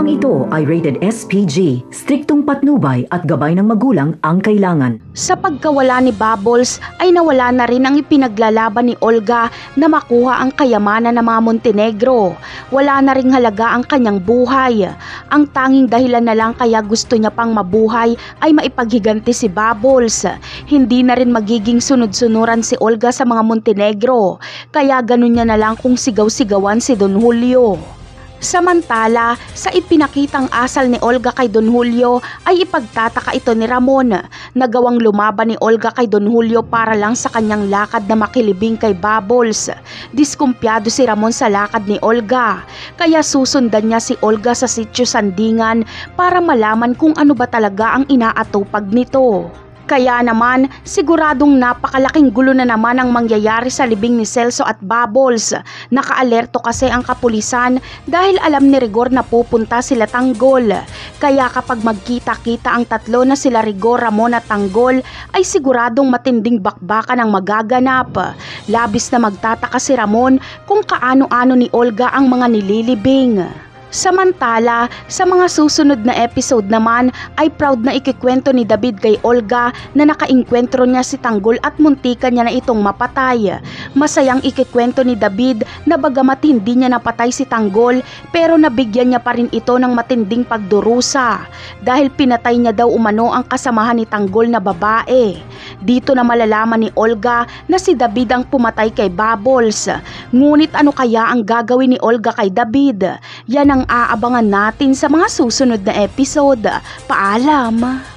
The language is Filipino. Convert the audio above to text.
Programang ito ay rated SPG, striktong patnubay at gabay ng magulang ang kailangan. Sa pagkawala ni Bubbles ay nawala na rin ang ipinaglalaban ni Olga na makuha ang kayamanan ng mga Montenegro. Wala na ring halaga ang kanyang buhay. Ang tanging dahilan na lang kaya gusto niya pang mabuhay ay maipaghiganti si Bubbles. Hindi na rin magiging sunod-sunuran si Olga sa mga Montenegro, kaya ganun niya na lang kung sigaw-sigawan si Don Julio. Samantala, sa ipinakitang asal ni Olga kay Don Julio ay ipagtataka ito ni Ramon. Nagawang lumaban ni Olga kay Don Julio para lang sa kanyang lakad na makilibing kay Bubbles. Diskumpiyado si Ramon sa lakad ni Olga, kaya susundan niya si Olga sa sitio Sandingan para malaman kung ano ba talaga ang inaatupag nito. Kaya naman, siguradong napakalaking gulo na naman ang mangyayari sa libing ni Celso at Bubbles. Nakaalerto kasi ang kapulisan dahil alam ni Rigor na pupunta sila Tanggol. Kaya kapag magkita-kita ang tatlo na sila Rigor, Ramon at Tanggol, ay siguradong matinding bakbakan ang magaganap. Labis na magtataka si Ramon kung kaano-ano ni Olga ang mga nililibing. Samantala, sa mga susunod na episode naman ay proud na ikikwento ni David kay Olga na nakainkwentro niya si Tanggol at muntikan niya na itong mapatay. Masayang ikikwento ni David na bagamat hindi niya napatay si Tanggol pero nabigyan niya pa rin ito ng matinding pagdurusa dahil pinatay niya daw umano ang kasamahan ni Tanggol na babae. Dito na malalaman ni Olga na si David ang pumatay kay Bubbles. Ngunit ano kaya ang gagawin ni Olga kay David? Yan ang aabangan natin sa mga susunod na episode. Paalam!